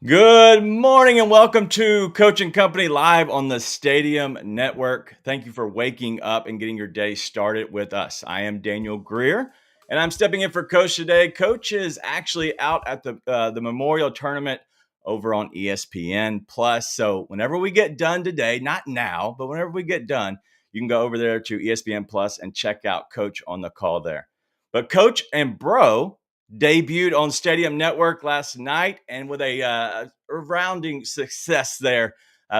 Good morning and welcome to Coach and Company live on the Stadium Network. Thank you for waking up and getting your day started with us. I am Daniel Greer and I'm stepping in for Coach today. Coach is actually out at the Memorial Tournament over on ESPN Plus. So whenever we get done today, not now, but whenever we get done, you can go over there to ESPN Plus and check out Coach on the call there. But Coach and Bro debuted on Stadium Network last night, and with a resounding success there,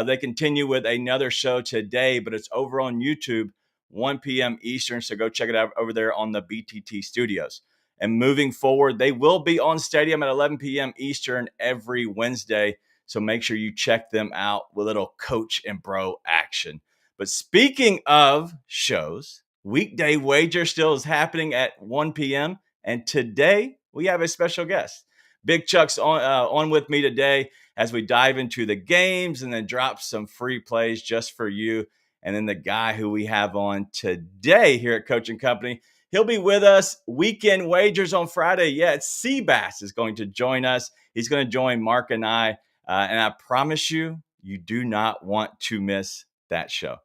they continue with another show today, but it's over on YouTube, 1 p.m. Eastern. So go check it out over there on the BTT Studios. And moving forward, they will be on Stadium at 11 p.m. Eastern every Wednesday. So make sure you check them out with little Coach and Bro action. But speaking of shows, Weekday Wager still is happening at 1 p.m. And today we have a special guest. Big Chuck's on with me today as we dive into the games and then drop some free plays just for you. And then the guy who we have on today here at Coach and Company, he'll be with us. Weekend Wagers on Friday. Yeah, it's Seabass is going to join us. He's going to join Mark and I. And I promise you, you do not want to miss that show.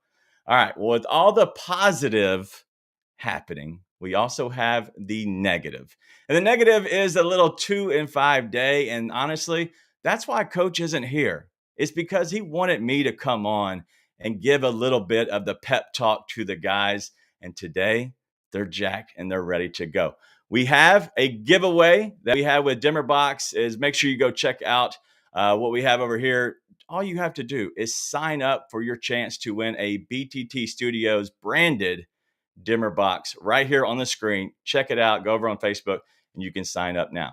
All right. Well, with all the positive happening, we also have the negative. And the negative is a little 2 and 5 day. And honestly, that's why Coach isn't here. It's because he wanted me to come on and give a little bit of the pep talk to the guys. And today, they're jacked and they're ready to go. We have a giveaway that we have with Demerbox. Is make sure you go check out what we have over here. All you have to do is sign up for your chance to win a BTT Studios branded Demerbox right here on the screen. Check it out. Go over on Facebook and you can sign up now.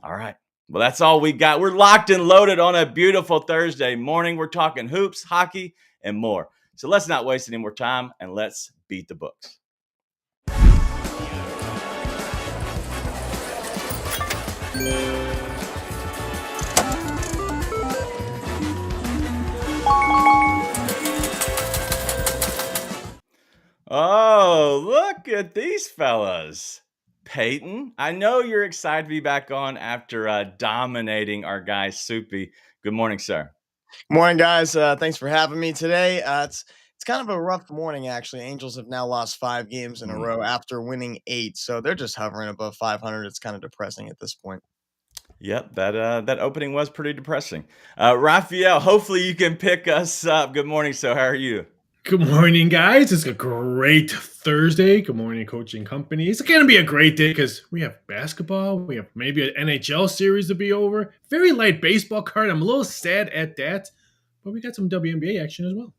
All right. Well, that's all we got. We're locked and loaded on a beautiful Thursday morning. We're talking hoops, hockey, and more. So let's not waste any more time and let's beat the books. Oh, look at these fellas. Peyton, I know you're excited to be back on after dominating our guy, Soupy. Good morning, sir. Morning, guys. Thanks for having me today. It's kind of a rough morning, actually. Angels have now lost 5 games in a row after winning 8, so they're just hovering above 500. It's kind of depressing at this point. Yep, that opening was pretty depressing. Raphael, hopefully you can pick us up. Good morning, so how are you? Good morning, guys. It's a great Thursday. Good morning, Coaching Company. It's going to be a great day because we have basketball. We have maybe an NHL series to be over. Very light baseball card. I'm a little sad at that, but we got some WNBA action as well.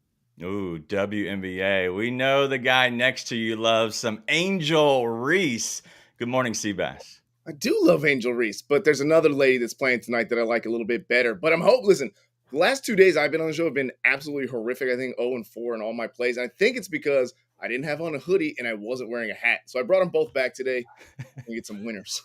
Ooh, WNBA. We know the guy next to you loves some Angel Reese. Good morning, Seabass. I do love Angel Reese, but there's another lady that's playing tonight that I like a little bit better. But listen, the last 2 days I've been on the show have been absolutely horrific. I think 0-4 in all my plays. And I think it's because I didn't have on a hoodie and I wasn't wearing a hat. So I brought them both back today and get some winners.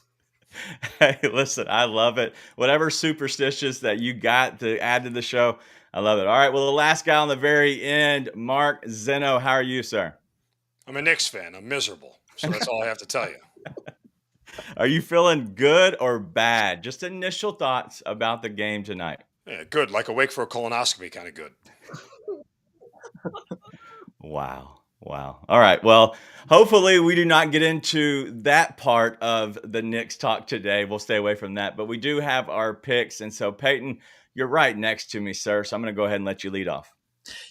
Hey, listen, I love it. Whatever superstitious that you got to add to the show, I love it. All right, well, the last guy on the very end, Mark Zeno. How are you, sir? I'm a Knicks fan. I'm miserable. So that's all I have to tell you. Are you feeling good or bad? Just initial thoughts about the game tonight. Yeah, good. Like awake for a colonoscopy, kind of good. Wow. All right. Well, hopefully we do not get into that part of the Knicks talk today. We'll stay away from that. But we do have our picks. And so, Peyton, you're right next to me, sir. So I'm going to go ahead and let you lead off.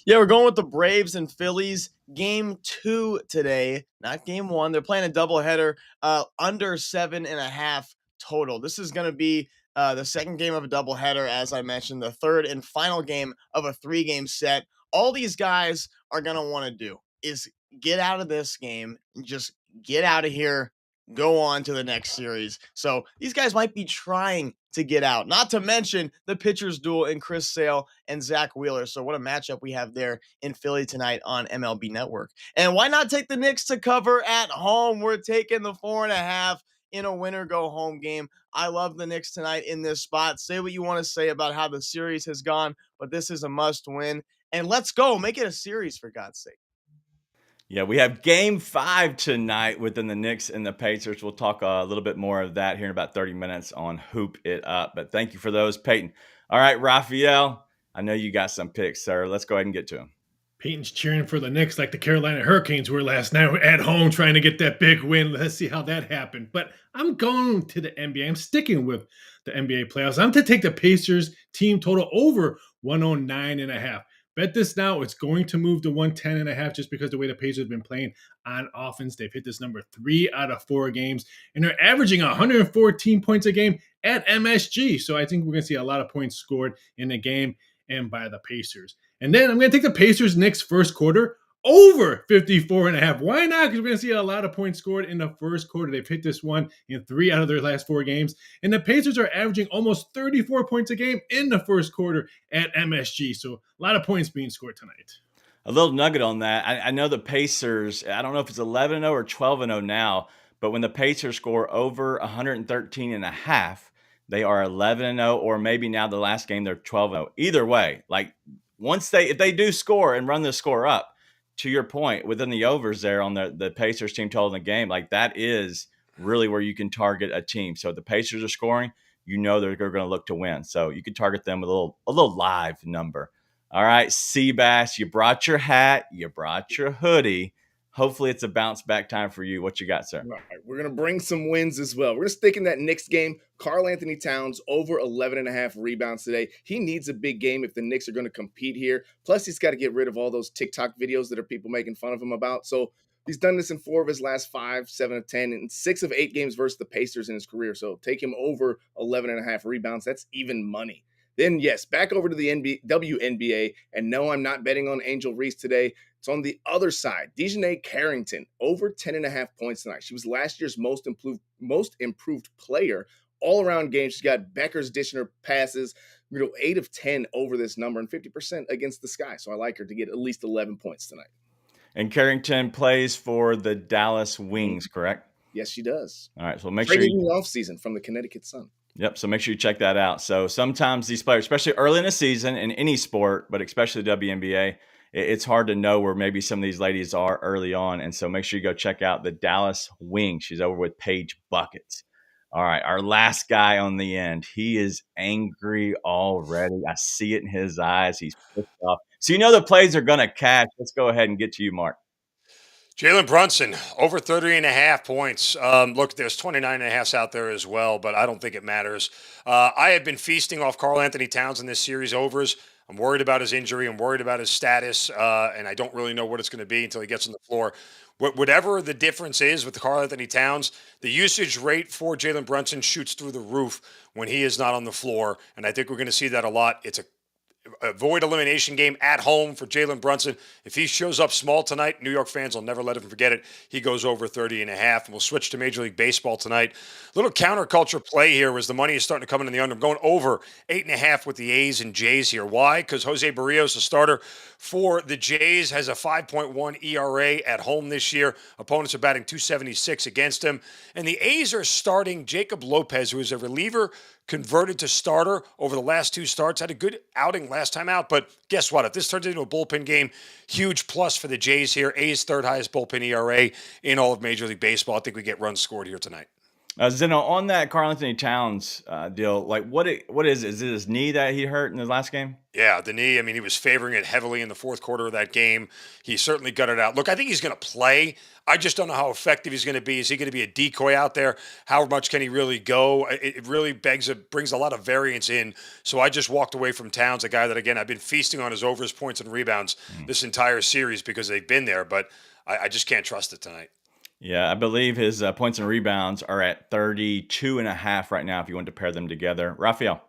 Yeah, we're going with the Braves and Phillies. Game 2 today, not game 1. They're playing a doubleheader, under 7.5 total. This is going to be the second game of a doubleheader, as I mentioned, the third and final game of a 3-game set. All these guys are going to want to do is get out of this game and just get out of here, go on to the next series. So these guys might be trying to get out, not to mention the pitchers duel in Chris Sale and Zach Wheeler. So what a matchup we have there in Philly tonight on MLB Network. And why not take the Knicks to cover at home? We're taking the 4.5 in a winner go home game. I love the Knicks tonight in this spot. Say what you want to say about how the series has gone, but this is a must win. And let's go. Make it a series, for God's sake. Yeah, we have game 5 tonight within the Knicks and the Pacers. We'll talk a little bit more of that here in about 30 minutes on Hoop It Up. But thank you for those, Peyton. All right, Raphael, I know you got some picks, sir. Let's go ahead and get to them. Peyton's cheering for the Knicks like the Carolina Hurricanes were last night at home trying to get that big win. Let's see how that happened. But I'm going to the NBA. I'm sticking with the NBA playoffs. I'm to take the Pacers team total over 109.5. Bet this now. It's going to move to 110.5 just because the way the Pacers have been playing on offense. They've hit this number 3 out of 4 games, and they're averaging 114 points a game at MSG. So I think we're going to see a lot of points scored in the game and by the Pacers. And then I'm going to take the Pacers Knicks first quarter over 54.5. Why not? Because we're going to see a lot of points scored in the first quarter. They've hit this one in 3 out of their last 4 games. And the Pacers are averaging almost 34 points a game in the first quarter at MSG. So a lot of points being scored tonight. A little nugget on that. I know the Pacers, I don't know if it's 11-0 or 12-0 now, but when the Pacers score over 113.5, they are 11-0, or maybe now the last game they're 12-0. Either way, like if they do score and run the score up, to your point, within the overs there on the Pacers team total in the game, like that is really where you can target a team. So if the Pacers are scoring, you know they're going to look to win. So you can target them with a little live number. All right, Seabass, you brought your hat, you brought your hoodie. Hopefully it's a bounce back time for you. What you got, sir? All right, we're going to bring some wins as well. We're going to stick in that Knicks game. Karl Anthony Towns over 11.5 rebounds today. He needs a big game if the Knicks are going to compete here. Plus, he's got to get rid of all those TikTok videos that are people making fun of him about. So he's done this in 4 of his last 5, 7 of 10, and 6 of 8 games versus the Pacers in his career. So take him over 11.5 rebounds. That's even money. Then, yes, back over to the WNBA. And no, I'm not betting on Angel Reese today. It's on the other side. Dejanay Carrington, over 10.5 points tonight. She was last year's most improved player. All-around game. She's got Becker's dishing her passes. 8 of 10 over this number and 50% against the sky. So I like her to get at least 11 points tonight. And Carrington plays for the Dallas Wings, correct? Yes, she does. All right, so make Traded sure in the offseason from the Connecticut Sun. Yep. So make sure you check that out. So sometimes these players, especially early in the season in any sport, but especially the WNBA, it's hard to know where maybe some of these ladies are early on. And so make sure you go check out the Dallas Wing. She's over with Paige Buckets. All right. Our last guy on the end. He is angry already. I see it in his eyes. He's pissed off. So you know the plays are going to catch. Let's go ahead and get to you, Mark. Jalen Brunson, over 30.5 points. Look, there's 29.5s out there as well, but I don't think it matters. I have been feasting off Karl Anthony Towns in this series overs. I'm worried about his injury. I'm worried about his status, and I don't really know what it's going to be until he gets on the floor. Whatever the difference is with Karl Anthony Towns, the usage rate for Jalen Brunson shoots through the roof when he is not on the floor, and I think we're going to see that a lot. It's a void elimination game at home for Jalen Brunson. If he shows up small tonight, New York fans will never let him forget it. He goes over 30.5, and we'll switch to Major League Baseball tonight. Little counterculture play here as the money is starting to come in the under. I'm going over 8.5 with the A's and Jays here. Why? Because Jose Barrios, the starter for the Jays, has a 5.1 ERA at home this year. Opponents are batting .276 against him. And the A's are starting Jacob Lopez, who is a reliever converted to starter over the last 2 starts. Had a good outing last time out, but guess what? If this turns into a bullpen game, huge plus for the Jays here. A's third highest bullpen ERA in all of Major League Baseball. I think we get runs scored here tonight. Zeno, on that Karl Anthony Towns deal, like what is it? Is it his knee that he hurt in the last game? Yeah, the knee. I mean, he was favoring it heavily in the fourth quarter of that game. He certainly gutted it out. Look, I think he's going to play. I just don't know how effective he's going to be. Is he going to be a decoy out there? How much can he really go? It really brings a lot of variance in. So I just walked away from Towns, a guy that, again, I've been feasting on his overs, points, and rebounds this entire series because they've been there, but I just can't trust it tonight. Yeah, I believe his points and rebounds are at 32.5 right now if you want to pair them together. Raphael.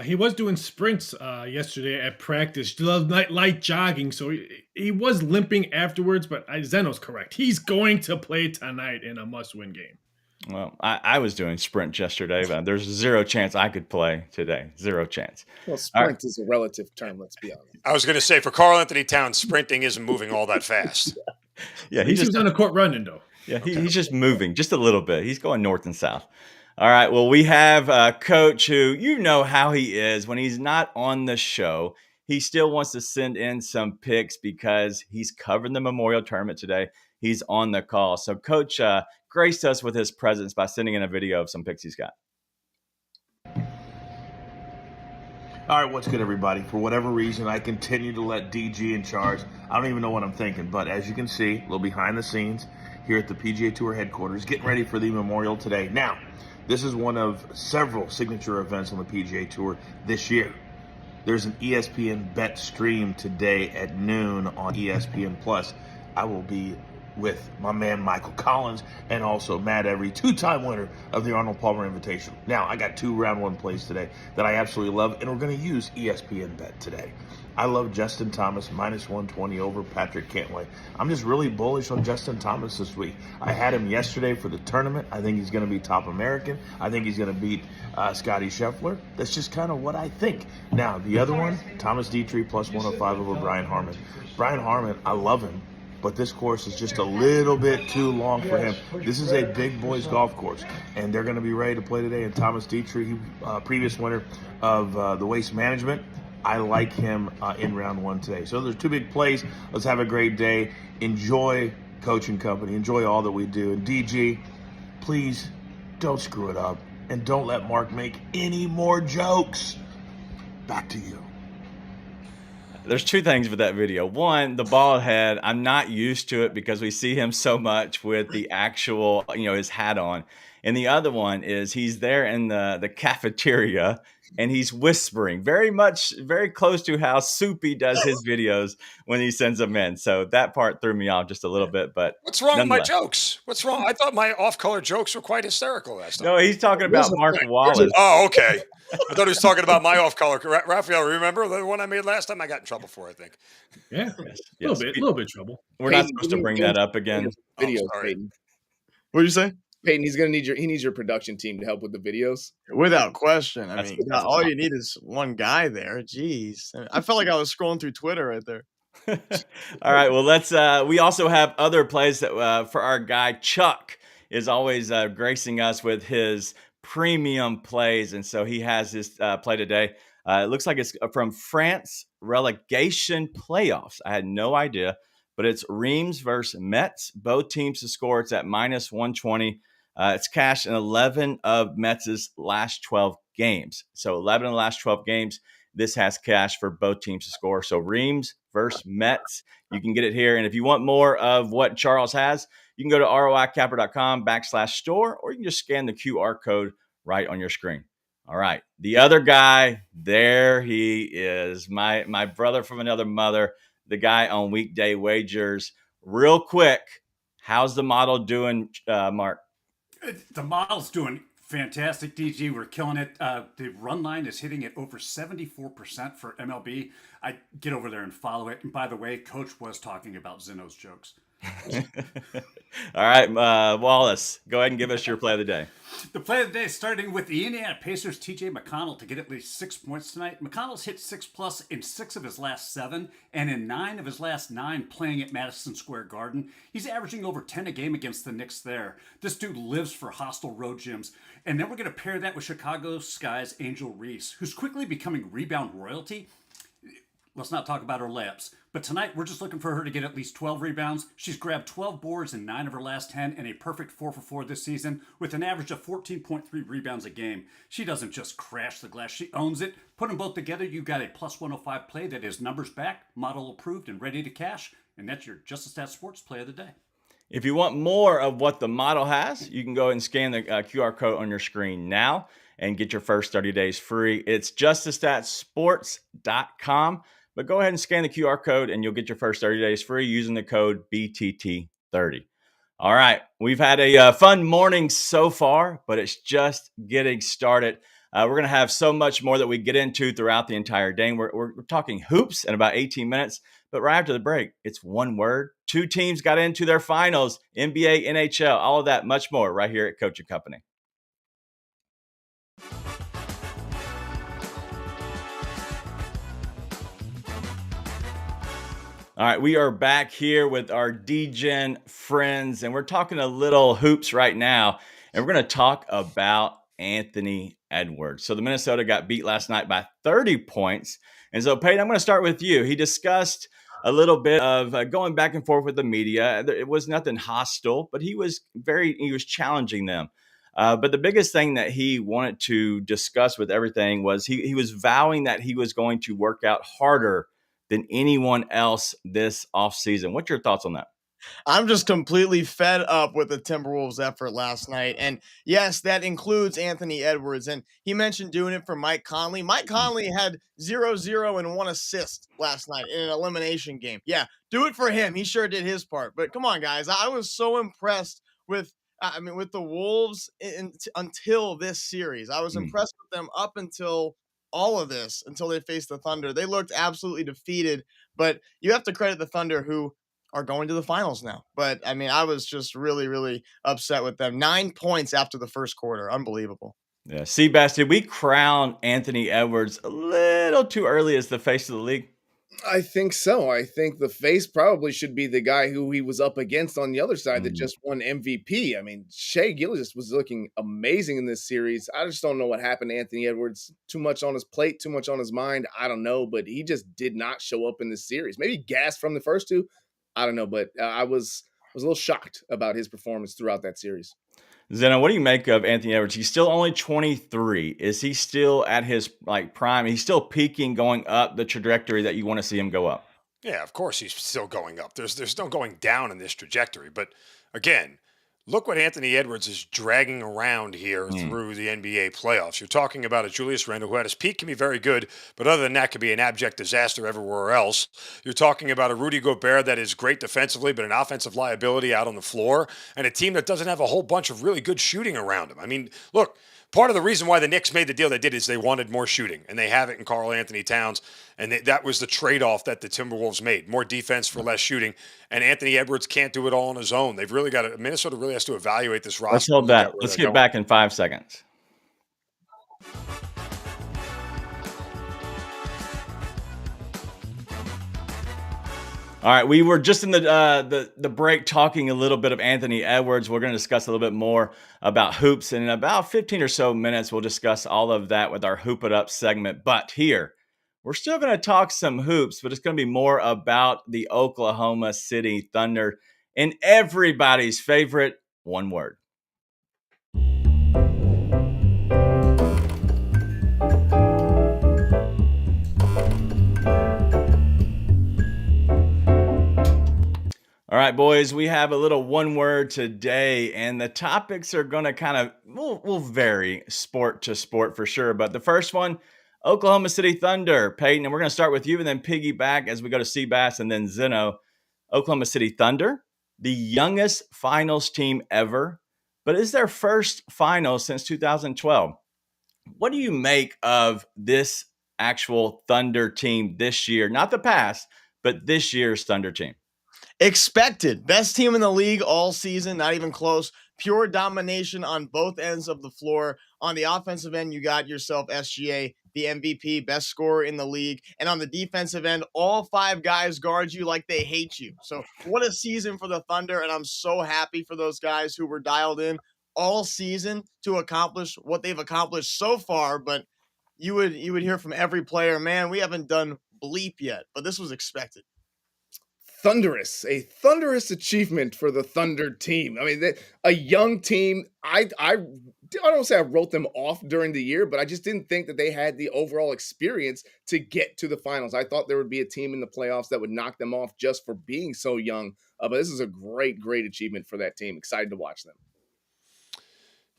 He was doing sprints yesterday at practice, light jogging, so he was limping afterwards, but Zeno's correct. He's going to play tonight in a must-win game. Well, I was doing sprints yesterday, but there's 0 chance I could play today. 0 chance. Well, sprint is a relative term, let's be honest. I was going to say, for Karl Anthony Towns, sprinting isn't moving all that fast. Yeah, he was on the court running, though. Yeah, he's just moving just a little bit. He's going north and south. All right, well, we have a coach who, you know how he is. When he's not on the show, he still wants to send in some picks because he's covering the Memorial Tournament today. He's on the call. So, Coach graced us with his presence by sending in a video of some picks he's got. All right, what's good, everybody? For whatever reason, I continue to let DG in charge. I don't even know what I'm thinking, but as you can see, a little behind the scenes here at the PGA Tour headquarters, getting ready for the Memorial today. Now, this is one of several signature events on the PGA Tour this year. There's an ESPN bet stream today at noon on ESPN Plus. I will be with my man Michael Collins and also Matt Every, two-time winner of the Arnold Palmer Invitational. Now, I got 2 round 1 plays today that I absolutely love, and we're going to use ESPN Bet today. I love Justin Thomas, minus 120 over Patrick Cantlay. I'm just really bullish on Justin Thomas this week. I had him yesterday for the tournament. I think he's going to be top American. I think he's going to beat Scotty Scheffler. That's just kind of what I think. Now, the other one, Thomas Dietrich plus 105 over Brian Harman. Brian Harman, I love him, but this course is just a little bit too long for him. This is a big boys golf course, and they're going to be ready to play today. And Thomas Dietrich, previous winner of the Waste Management, I like him in round 1 today. So there's 2 big plays. Let's have a great day. Enjoy Coaching Company. Enjoy all that we do. And DG, please don't screw it up, and don't let Mark make any more jokes. Back to you. There's 2 things with that video. One, the bald head. I'm not used to it because we see him so much with the actual, his hat on. And the other one is he's there in the cafeteria and he's whispering very close to how Soupy does his videos when he sends them in. So that part threw me off just a little bit. But what's wrong with my jokes? What's wrong? I thought my off-color jokes were quite hysterical last time. No, he's talking about Mark Wallace. Oh, okay. I thought he was talking about my off-color. Raphael, remember the one I made last time? I got in trouble for, I think. Yeah, a little bit trouble. We're not supposed to bring that up again. Videos, sorry. Peyton. What did you say? Peyton, he needs your production team to help with the videos. Without question. I mean, all you need is one guy there. Jeez. I felt like I was scrolling through Twitter right there. All right. Well, let's. We also have other plays that for our guy Chuck is always gracing us with his premium plays, and so he has his play today. It looks like it's from France relegation playoffs. I had no idea, but it's Reims versus Metz. Both teams to score. It's at minus 120. It's cashed in 11 of Metz's last 12 games. So 11 of the last 12 games. This has cash for both teams to score. So Reims versus Metz. You can get it here. And if you want more of what Charles has, you can go to roicapper.com/store, or you can just scan the QR code right on your screen. All right. The other guy, there he is. My brother from another mother, the guy on weekday wagers. Real quick, how's the model doing, Mark? The model's doing fantastic, DG. We're killing it. The run line is hitting at over 74% for MLB. I get over there and follow it. And by the way, Coach was talking about Zeno's jokes. All right, Wallace, go ahead and give us your play of the day. The play of the day, starting with the Indiana Pacers' TJ McConnell to get at least 6 points tonight. McConnell's hit 6+ in 6 of his last 7 and in 9 of his last 9 playing at Madison Square Garden. He's averaging over 10 a game against the Knicks there. This dude lives for hostile road gyms. And then we're going to pair that with Chicago Sky's Angel Reese, who's quickly becoming rebound royalty. Let's not talk about her layups. But tonight, we're just looking for her to get at least 12 rebounds. She's grabbed 12 boards in 9 of her last 10 and a perfect 4 for 4 this season with an average of 14.3 rebounds a game. She doesn't just crash the glass. She owns it. Put them both together, you got a plus 105 play that is numbers back, model approved, and ready to cash. And that's your Just a Stat Sports play of the day. If you want more of what the model has, you can go and scan the QR code on your screen now and get your first 30 days free. It's justastatsports.com. But go ahead and scan the QR code and you'll get your first 30 days free using the code BTT30. All right. We've had a fun morning so far, but it's just getting started. We're going to have so much more that we get into throughout the entire day. We're talking hoops in about 18 minutes. But right after the break, it's one word. 2 teams got into their finals, NBA, NHL, all of that, much more right here at Coaching Company. All right, we are back here with our DGen friends, and we're talking a little hoops right now, and we're going to talk about Anthony Edwards. So the Minnesota got beat last night by 30 points. And so, Peyton, I'm going to start with you. He discussed a little bit of going back and forth with the media. It was nothing hostile, but he was challenging them. But the biggest thing that he wanted to discuss with everything was he was vowing that he was going to work out harder than anyone else this offseason. What's your thoughts on that? I'm just completely fed up with the Timberwolves effort last night. And yes, that includes Anthony Edwards. And he mentioned doing it for Mike Conley. Mike Conley had 0-0 and 1 assist last night in an elimination game. Yeah, do it for him. He sure did his part. But come on, guys. I was so impressed with with the Wolves until this series. I was Mm. impressed with them up until all of this, until they faced the Thunder. They looked absolutely defeated. But you have to credit the Thunder, who are going to the finals now. But I mean, I was just really, really upset with them. 9 points after the first quarter. Unbelievable. Yeah. Seabass, did we crown Anthony Edwards a little too early as the face of the league? I think so. I think the face probably should be the guy who he was up against on the other side that Mhm. just won MVP. I mean, Shea Gilgeous was looking amazing in this series. I just don't know what happened to Anthony Edwards. Too much on his plate, too much on his mind. I don't know, but he just did not show up in this series. Maybe gassed from the first two. I don't know, but I was a little shocked about his performance throughout that series. Zeno, what do you make of Anthony Edwards? He's still only 23. Is he still at his prime? He's still peaking, going up the trajectory that you want to see him go up. Yeah, of course he's still going up. There's no going down in this trajectory. But again, look what Anthony Edwards is dragging around here Mm. through the NBA playoffs. You're talking about a Julius Randle who at his peak can be very good, but other than that could be an abject disaster everywhere else. You're talking about a Rudy Gobert that is great defensively, but an offensive liability out on the floor, and a team that doesn't have a whole bunch of really good shooting around him. I mean, look, part of the reason why the Knicks made the deal they did is they wanted more shooting, and they have it in Karl Anthony Towns. And that was the trade-off that the Timberwolves made: more defense for less shooting. And Anthony Edwards can't do it all on his own. They've really got to. Minnesota really has to evaluate this roster. Let's hold and look at that. where Let's they're get going. back in 5 seconds. All right, we were just in the break talking a little bit of Anthony Edwards. We're going to discuss a little bit more about hoops, and in about 15 or so minutes, we'll discuss all of that with our Hoop It Up segment. But here, we're still going to talk some hoops, but it's going to be more about the Oklahoma City Thunder and everybody's favorite one word. All right, boys, we have a little one word today, and the topics are going to kind of, will vary sport to sport for sure. But the first one, Oklahoma City Thunder. Peyton, and we're going to start with you and then piggyback as we go to Seabass and then Zeno. Oklahoma City Thunder, the youngest finals team ever, but it's their first finals since 2012. What do you make of this actual Thunder team this year? Not the past, but this year's Thunder team. Expected. Best team in the league all season, not even close. Pure domination on both ends of the floor. On the offensive end, you got yourself SGA, the MVP, best scorer in the league. And on the defensive end, all 5 guys guard you like they hate you. So what a season for the Thunder. And I'm so happy for those guys who were dialed in all season to accomplish what they've accomplished so far. But you would hear from every player, man, we haven't done bleep yet, but this was expected. A thunderous achievement for the Thunder team. I mean, a young team. I don't say I wrote them off during the year, but I just didn't think that they had the overall experience to get to the finals. I thought there would be a team in the playoffs that would knock them off just for being so young. But this is a great achievement for that team. Excited to watch them.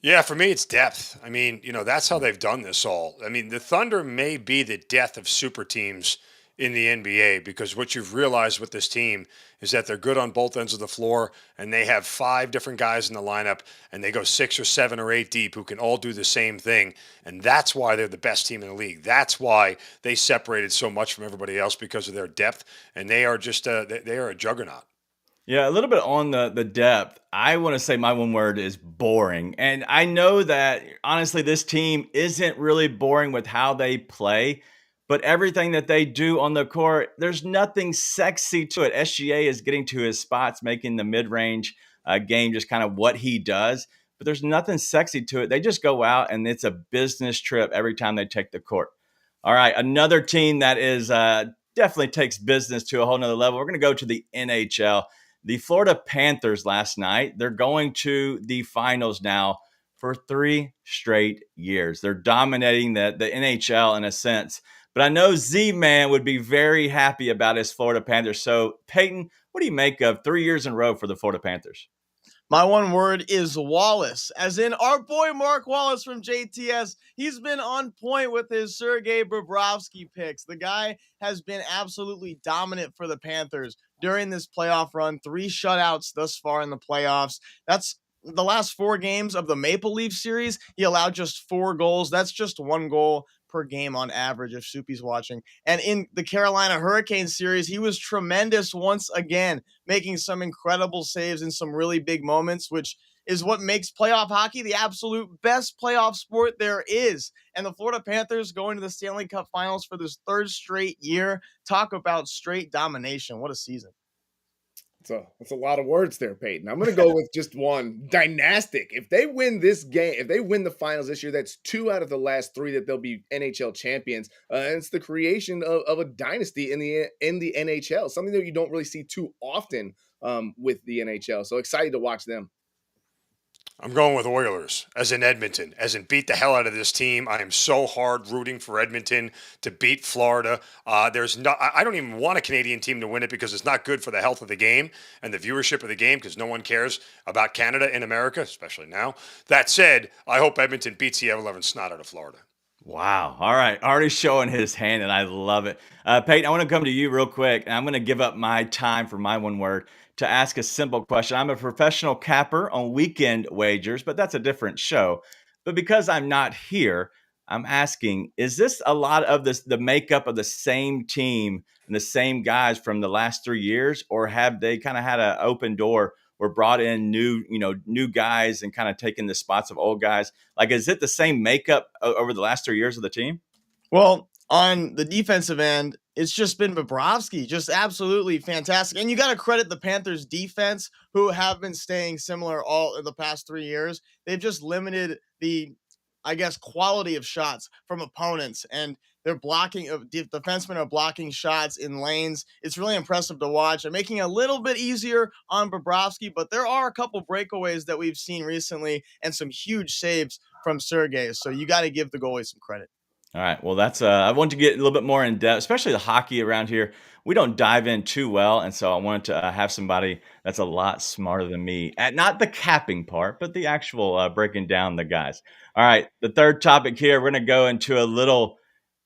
Yeah, for me, it's depth. I mean, that's how they've done this all. I mean, the Thunder may be the death of super teams in the NBA, because what you've realized with this team is that they're good on both ends of the floor, and they have 5 different guys in the lineup, and they go 6 or 7 or 8 deep who can all do the same thing. And that's why they're the best team in the league. That's why they separated so much from everybody else, because of their depth. And they are just they are a juggernaut. Yeah, a little bit on the depth. I want to say my one word is boring. And I know that, honestly, this team isn't really boring with how they play, but everything that they do on the court, there's nothing sexy to it. SGA is getting to his spots, making the mid-range game just kind of what he does, but there's nothing sexy to it. They just go out, and it's a business trip every time they take the court. All right, another team that is definitely takes business to a whole nother level. We're going to go to the NHL. The Florida Panthers last night, they're going to the finals now for 3 straight years. They're dominating the NHL in a sense. But I know Z-Man would be very happy about his Florida Panthers. So, Peyton, what do you make of 3 years in a row for the Florida Panthers? My one word is Wallace, as in our boy Mark Wallace from JTS. He's been on point with his Sergei Bobrovsky picks. The guy has been absolutely dominant for the Panthers during this playoff run. 3 shutouts thus far in the playoffs. That's the last 4 games of the Maple Leaf series. He allowed just 4 goals. That's just 1 goal per game on average if Soupy's watching. And in the Carolina Hurricanes series, he was tremendous once again, making some incredible saves in some really big moments, which is what makes playoff hockey the absolute best playoff sport there is. And the Florida Panthers going to the Stanley Cup Finals for this 3rd straight year. Talk about straight domination. What a season. That's a lot of words there, Peyton. I'm going to go with just one. Dynastic. If they win this game, if they win the finals this year, that's 2 out of the last 3 that they'll be NHL champions. And it's the creation of a dynasty in the NHL, something that you don't really see too often with the NHL. So excited to watch them. I'm going with Oilers, as in Edmonton, as in beat the hell out of this team. I am so hard rooting for Edmonton to beat Florida. I don't even want a Canadian team to win it because it's not good for the health of the game and the viewership of the game because no one cares about Canada in America, especially now. That said, I hope Edmonton beats the ever-loving snot out of Florida. Wow. All right. Already showing his hand, and I love it. Peyton, I want to come to you real quick, and I'm going to give up my time for my one word to ask a simple question. I'm a professional capper on weekend wagers, but that's a different show. But because I'm not here, I'm asking, is this a lot of the makeup of the same team and the same guys from the last 3 years, or have they kind of had an open door or brought in new guys and kind of taken the spots of old guys? Like, is it the same makeup over the last 3 years of the team? Well, on the defensive end, it's just been Bobrovsky, just absolutely fantastic. And you got to credit the Panthers defense, who have been staying similar all in the past 3 years. They've just limited the, I guess, quality of shots from opponents, and they're blocking, defensemen are blocking shots in lanes. It's really impressive to watch and making it a little bit easier on Bobrovsky, but there are a couple breakaways that we've seen recently and some huge saves from Sergei. So you got to give the goalie some credit. All right. Well, that's I want to get a little bit more in depth, especially the hockey around here. We don't dive in too well, and so I wanted to have somebody that's a lot smarter than me at not the capping part, but the actual breaking down the guys. All right. The third topic here, we're going to go into a little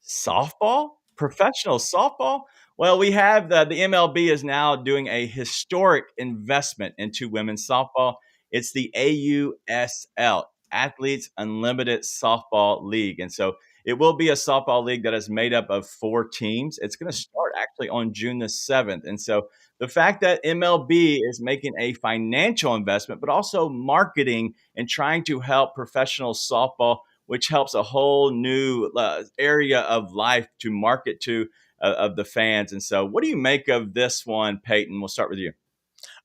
softball, professional softball. Well, we have the MLB is now doing a historic investment into women's softball. It's the AUSL, Athletes Unlimited Softball League, and so it will be a softball league that is made up of 4 teams. It's going to start actually on June the 7th. And so the fact that MLB is making a financial investment, but also marketing and trying to help professional softball, which helps a whole new area of life to market to of the fans. And so what do you make of this one, Peyton? We'll start with you.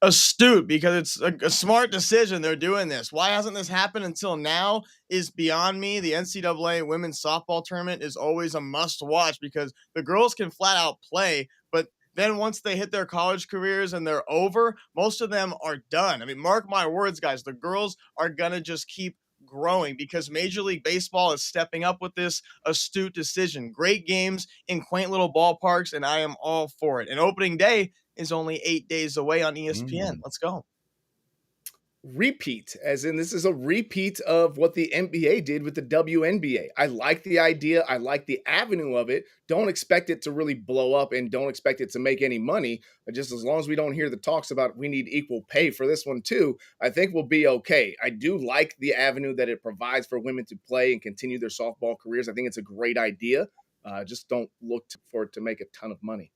Astute, because it's a smart decision they're doing this. Why hasn't this happened until now is beyond me. The NCAA women's softball tournament is always a must watch because the girls can flat out play, but then once they hit their college careers and they're over, most of them are done. I mean, mark my words, guys, the girls are gonna just keep growing because Major League Baseball is stepping up with this astute decision. Great games in quaint little ballparks, and I am all for it. And opening day is only 8 days away on ESPN. Let's go. Repeat, as in this is a repeat of what the NBA did with the WNBA. I like the idea. I like the avenue of it. Don't expect it to really blow up and don't expect it to make any money. Just as long as we don't hear the talks about we need equal pay for this one too, I think we'll be okay. I do like the avenue that it provides for women to play and continue their softball careers. I think it's a great idea. Just don't look for it to make a ton of money.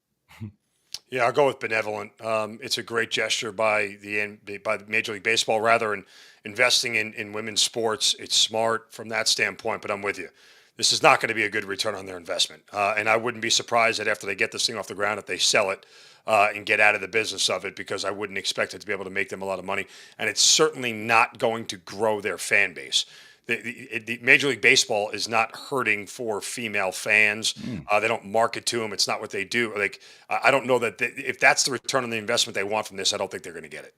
Yeah, I'll go with benevolent. It's a great gesture by the Major League Baseball, rather, in investing in women's sports. It's smart from that standpoint, but I'm with you. This is not going to be a good return on their investment. And I wouldn't be surprised that after they get this thing off the ground, if they sell it and get out of the business of it, because I wouldn't expect it to be able to make them a lot of money. And it's certainly not going to grow their fan base. The Major League Baseball is not hurting for female fans. They don't market to them. It's not what they do. Like, I don't know that if that's the return on the investment they want from this, I don't think they're going to get it.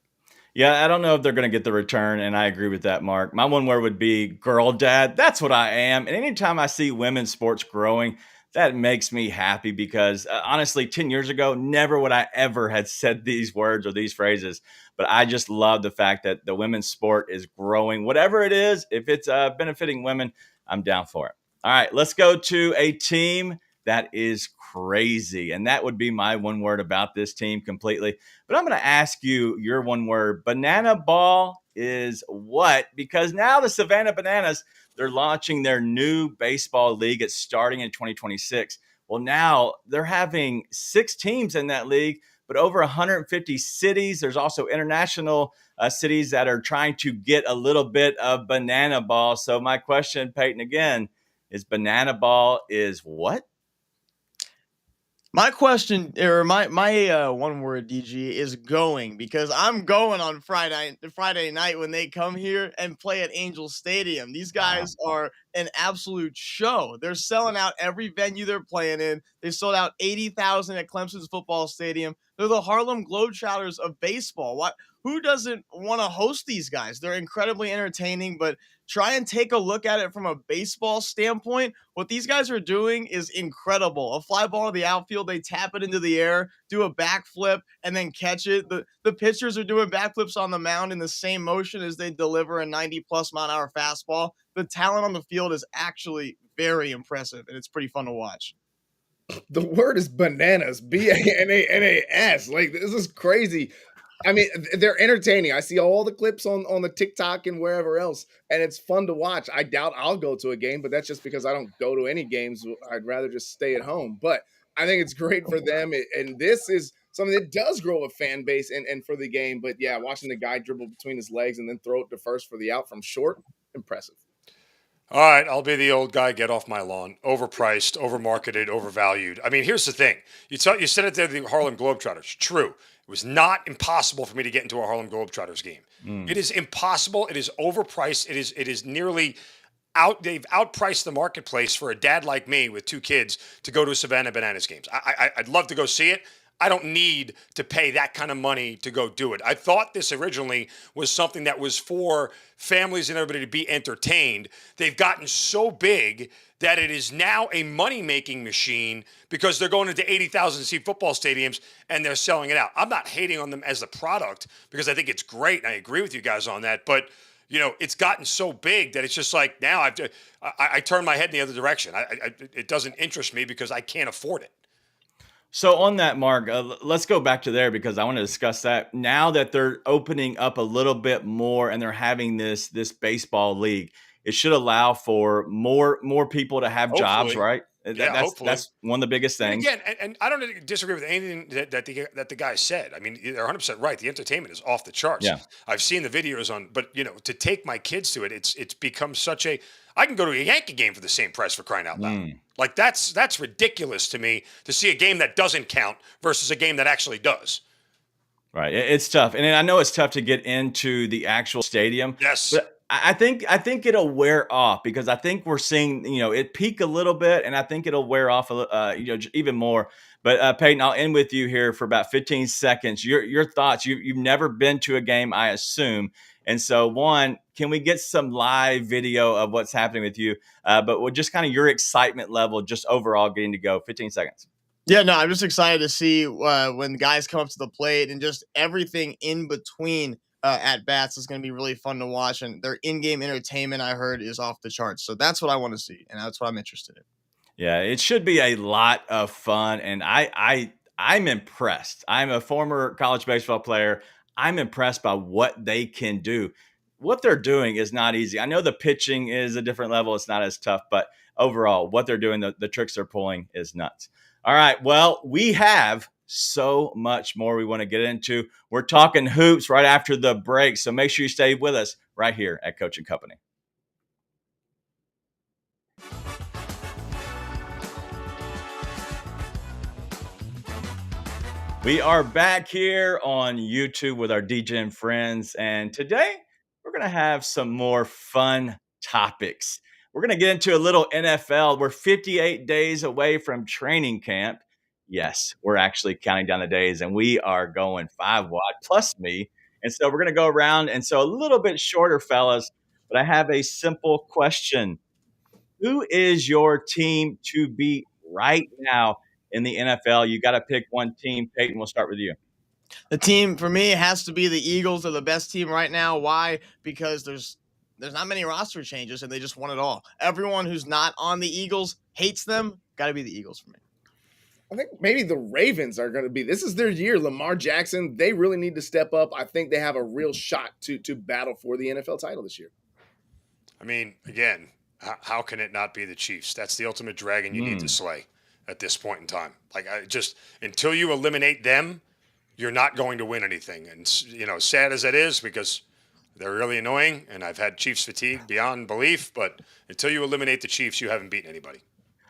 Yeah, I don't know if they're going to get the return, and I agree with that, Mark. My one word would be girl dad. That's what I am. And anytime I see women's sports growing, that makes me happy because honestly, 10 years ago, never would I ever had said these words or these phrases. But I just love the fact that the women's sport is growing. Whatever it is, if it's benefiting women, I'm down for it. All right, let's go to a team that is crazy. And that would be my one word about this team completely. But I'm going to ask you your one word. Banana ball is what? Because now the Savannah Bananas, they're launching their new baseball league. It's starting in 2026. Well, now they're having 6 teams in that league, but over 150 cities. There's also international cities that are trying to get a little bit of banana ball. So my question, Peyton, again, is banana ball is what? My question or my one word DG is going, because I'm going on Friday night when they come here and play at Angel Stadium. These Wow. guys are an absolute show. They're selling out every venue they're playing in. They sold out 80,000 at Clemson's football stadium. They're the Harlem Globetrotters of baseball. What Who doesn't want to host these guys? They're incredibly entertaining, but try and take a look at it from a baseball standpoint. What these guys are doing is incredible. A fly ball to the outfield, they tap it into the air, do a backflip, and then catch it. The pitchers are doing backflips on the mound in the same motion as they deliver a 90+ mile an hour fastball. The talent on the field is actually very impressive, and it's pretty fun to watch. The word is bananas. Bananas. Like, this is crazy. I mean, they're entertaining. I see all the clips on the TikTok and wherever else, and it's fun to watch. I doubt I'll go to a game, but that's just because I don't go to any games. I'd rather just stay at home. But I think it's great for them, and this is something that does grow a fan base and for the game. But yeah, watching the guy dribble between his legs and then throw it to first for the out from short, impressive. All right, I'll be the old guy. Get off my lawn. Overpriced, overmarketed, overvalued. I mean, here's the thing. You said it there, the Harlem Globetrotters. True. It was not impossible for me to get into a Harlem Globetrotters game. It is impossible. It is overpriced. It is nearly out. They've outpriced the marketplace for a dad like me with 2 kids to go to Savannah Bananas games. I'd love to go see it. I don't need to pay that kind of money to go do it. I thought this originally was something that was for families and everybody to be entertained. They've gotten so big that it is now a money-making machine because they're going into 80,000 seat football stadiums and they're selling it out. I'm not hating on them as a product because I think it's great, and I agree with you guys on that. But it's gotten so big that it's just like now I turn my head in the other direction. It doesn't interest me because I can't afford it. So on that, Mark, let's go back to there because I want to discuss that. Now that they're opening up a little bit more and they're having this baseball league, it should allow for more people to have jobs, Hopefully. right? Yeah, hopefully. That's one of the biggest And things. again, and I don't disagree with anything that the guy said. I mean, they're 100% right. The entertainment is off the charts. Yeah. I've seen the videos on, but to take my kids to it, it's become such a. I can go to a Yankee game for the same price, for crying out loud. Like that's ridiculous to me to see a game that doesn't count versus a game that actually does. Right. It's tough. And I know it's tough to get into the actual stadium. Yes. But I think it'll wear off because I think we're seeing, it peak a little bit and I think it'll wear off, even more. But Peyton, I'll end with you here for about 15 seconds. Your thoughts. You've never been to a game, I assume. And so, one, can we get some live video of what's happening with you? But with just kind of your excitement level, just overall getting to go. 15 seconds. Yeah, no, I'm just excited to see when guys come up to the plate and just everything in between at bats is going to be really fun to watch. And their in-game entertainment, I heard, is off the charts. So that's what I want to see, and that's what I'm interested in. Yeah, it should be a lot of fun, and I'm impressed. I'm a former college baseball player. I'm impressed by what they can do. What they're doing is not easy. I know the pitching is a different level; it's not as tough, but overall, what they're doing, the tricks they're pulling, is nuts. All right, well, we have so much more we want to get into. We're talking hoops right after the break, so make sure you stay with us right here at Coaching Company. We are back here on YouTube with our DGen friends, and today we're going to have some more fun topics. We're going to get into a little NFL. We're 58 days away from training camp. Yes, we're actually counting down the days, and we are going 5 wide plus me. And so we're going to go around. And so a little bit shorter, fellas, but I have a simple question. Who is your team to beat right now in the NFL? You got to pick one team. Peyton, we'll start with you. The team for me has to be the Eagles. They're the best team right now. Why? Because there's not many roster changes and they just won it all. Everyone who's not on the Eagles hates them. Got to be the Eagles for me. I think maybe the Ravens are going to be. This is their year. Lamar Jackson, they really need to step up. I think they have a real shot to battle for the NFL title this year. I mean, again, how can it not be the Chiefs? That's the ultimate dragon you need to slay at this point in time. Like, until you eliminate them, you're not going to win anything. And, sad as that is, because they're really annoying, and I've had Chiefs fatigue beyond belief, but until you eliminate the Chiefs, you haven't beaten anybody.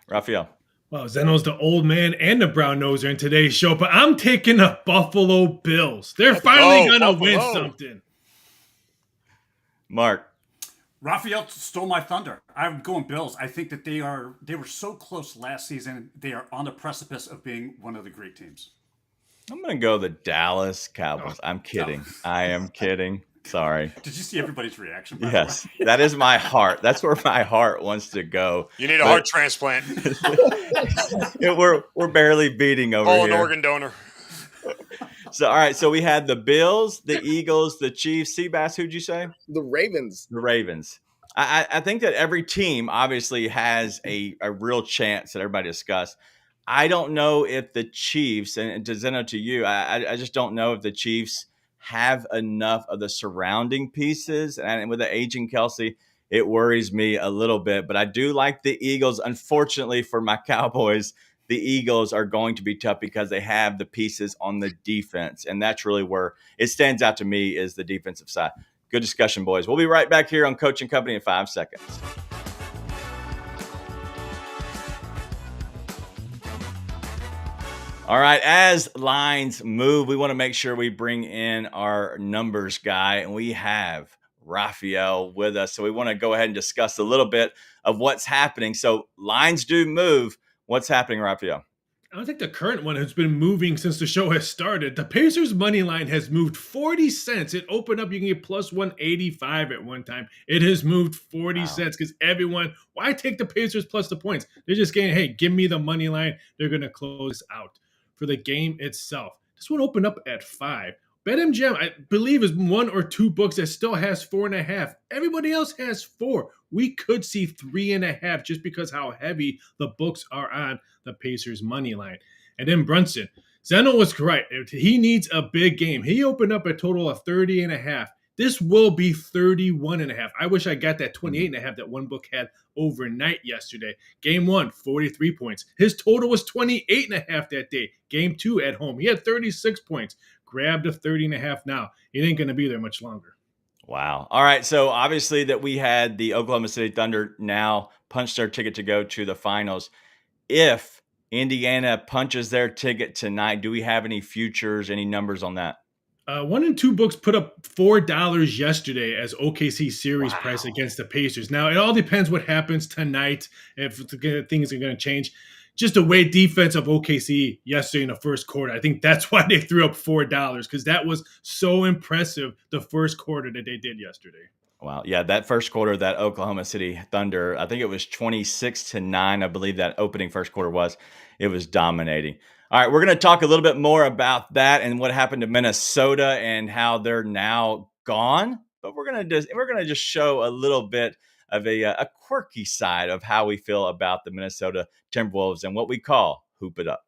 Raphael. Well, Zeno's the old man and the brown noser in today's show, but I'm taking the Buffalo Bills. They're finally going to win something. Mark. Raphael stole my thunder. I'm going Bills. I think that they were so close last season. They are on the precipice of being one of the great teams. I'm going to go the Dallas Cowboys. I'm kidding. I am kidding. Sorry. Did you see everybody's reaction? Yes, that is my heart. That's where my heart wants to go. You need a heart transplant. We're barely beating over here. An organ donor. So, all right. So we had the Bills, the Eagles, the Chiefs. Seabass, who'd you say? The Ravens. The Ravens. I think that every team obviously has a real chance that everybody discussed. I don't know if the Chiefs, and to Zeno, to you, I just don't know if the Chiefs have enough of the surrounding pieces. And with the aging Kelsey, it worries me a little bit. But I do like the Eagles. Unfortunately for my Cowboys, the Eagles are going to be tough because they have the pieces on the defense. And that's really where it stands out to me, is the defensive side. Good discussion, boys. We'll be right back here on Coaching Company in 5 seconds. All right, as lines move, we want to make sure we bring in our numbers guy, and we have Raphael with us. So we want to go ahead and discuss a little bit of what's happening. So lines do move. What's happening, Raphael? I don't think the current one has been moving since the show has started. The Pacers money line has moved 40 cents. It opened up, you can get plus 185 at one time. It has moved 40 cents because everyone, why take the Pacers plus the points? They're just getting, hey, give me the money line. They're going to close out. For the game itself, this one opened up at 5. BetMGM, I believe, is 1 or 2 books that still has 4.5. Everybody else has 4. We could see 3.5 just because how heavy the books are on the Pacers money line. And then Brunson, Zeno was correct. He needs a big game. He opened up a total of 30.5. This will be 31.5. I wish I got that 28.5 that one book had overnight yesterday. Game 1, 43 points. His total was 28.5 that day. Game 2 at home, he had 36 points. Grabbed a 30.5 now. It ain't going to be there much longer. Wow. All right. So obviously that we had the Oklahoma City Thunder now punch their ticket to go to the finals. If Indiana punches their ticket tonight, do we have any futures, any numbers on that? 1 and 2 books put up $4 yesterday as OKC series price against the Pacers. Now, it all depends what happens tonight, if things are going to change. Just the way defense of OKC yesterday in the first quarter, I think that's why they threw up $4, because that was so impressive the first quarter that they did yesterday. Wow. Yeah, that first quarter, that Oklahoma City Thunder, I think it was 26-9. I believe that opening first quarter was. It was dominating. All right, we're going to talk a little bit more about that and what happened to Minnesota and how they're now gone. But we're going to just show a little bit of a quirky side of how we feel about the Minnesota Timberwolves and what we call hoop it up.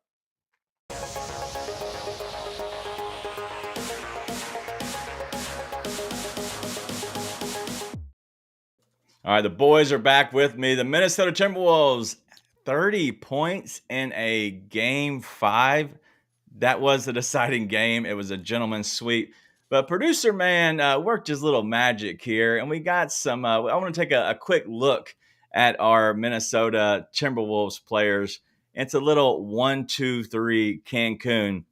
All right, the boys are back with me. The Minnesota Timberwolves, 30 points in a game 5. That was the deciding game. It was a gentleman's sweep. But producer man worked his little magic here, and we got some. I want to take a quick look at our Minnesota Timberwolves players. It's a little 1-2-3 Cancun,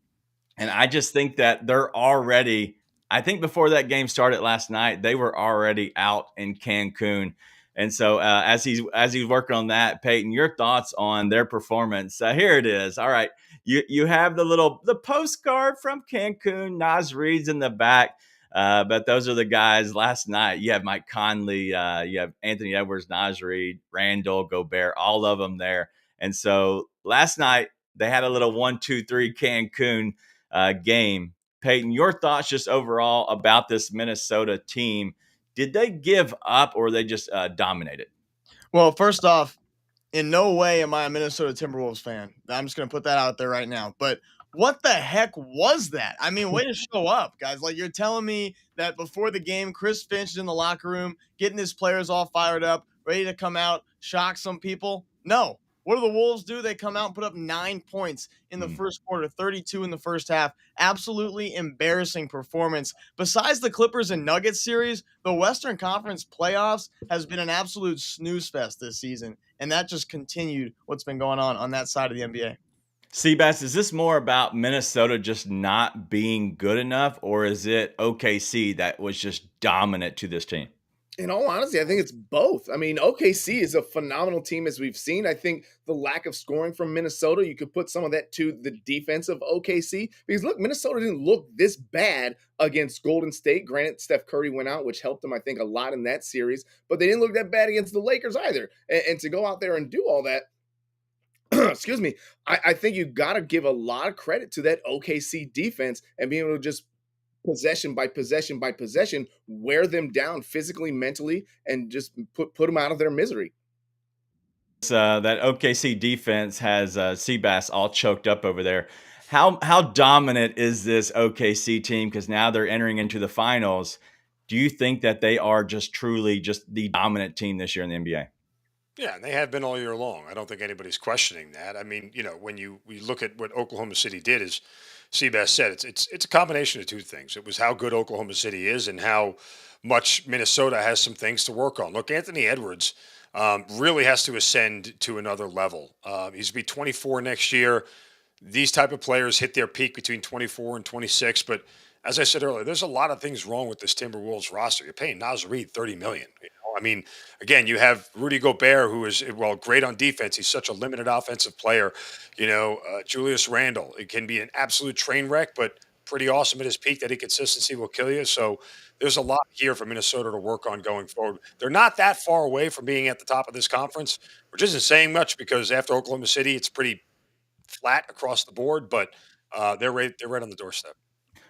and I just think that they're already. I think before that game started last night, they were already out in Cancun. And so as he's working on that, Peyton, your thoughts on their performance? Here it is. All right. You have the postcard from Cancun. Nas Reed's in the back. But those are the guys last night. You have Mike Conley, you have Anthony Edwards, Naz Reid, Randall, Gobert, all of them there. And so last night they had a little 1-2-3 Cancun game. Peyton, your thoughts just overall about this Minnesota team? Did they give up or they just dominated? Well, first off, in no way am I a Minnesota Timberwolves fan. I'm just going to put that out there right now. But what the heck was that? I mean, way to show up, guys. Like, you're telling me that before the game, Chris Finch is in the locker room, getting his players all fired up, ready to come out, shock some people? No. What do the Wolves do? They come out and put up 9 points in the first quarter, 32 in the first half. Absolutely embarrassing performance. Besides the Clippers and Nuggets series, the Western Conference playoffs has been an absolute snooze fest this season. And that just continued what's been going on that side of the NBA. Seabass, is this more about Minnesota just not being good enough, or is it OKC that was just dominant to this team? In all honesty, I think it's both. I mean, OKC is a phenomenal team as we've seen. I think the lack of scoring from Minnesota, you could put some of that to the defense of OKC because look, Minnesota didn't look this bad against Golden State. Granted, Steph Curry went out, which helped them, I think, a lot in that series, but they didn't look that bad against the Lakers either. And to go out there and do all that, excuse me, I think you got to give a lot of credit to that OKC defense and being able to just possession by possession by possession, wear them down physically, mentally, and just put them out of their misery. That OKC defense has Seabass all choked up over there. How dominant is this OKC team? Because now they're entering into the finals. Do you think that they are just truly just the dominant team this year in the NBA? Yeah, and they have been all year long. I don't think anybody's questioning that. I mean, when we look at what Oklahoma City did, as Seabass said, it's a combination of two things. It was how good Oklahoma City is and how much Minnesota has some things to work on. Look, Anthony Edwards really has to ascend to another level. He's to be 24 next year. These type of players hit their peak between 24 and 26, but as I said earlier, there's a lot of things wrong with this Timberwolves roster. You're paying Naz Reid $30 million. I mean, again, you have Rudy Gobert, who is great on defense. He's such a limited offensive player. Julius Randle. It can be an absolute train wreck, but pretty awesome at his peak. That inconsistency will kill you. So there's a lot here for Minnesota to work on going forward. They're not that far away from being at the top of this conference, which isn't saying much because after Oklahoma City, it's pretty flat across the board. But they're right on the doorstep.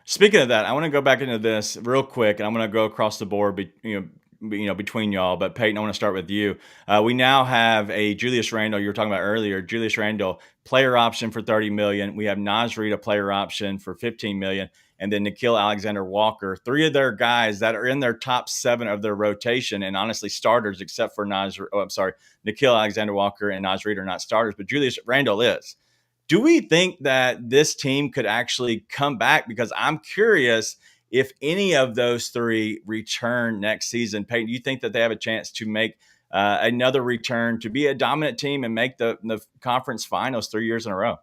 Speaking of that, I want to go back into this real quick, and I'm going to go across the board, between y'all. But Peyton, I want to start with you. We now have a Julius Randle. You were talking about earlier. Julius Randle player option for $30 million. We have Naz Reid, a player option for $15 million, and then Nickeil Alexander-Walker. Three of their guys that are in their top 7 of their rotation, and honestly starters, except for Nickeil Alexander-Walker and Naz Reid are not starters, but Julius Randle is. Do we think that this team could actually come back? Because I'm curious if any of those three return next season. Peyton, do you think that they have a chance to make another return to be a dominant team and make the conference finals 3 years in a row?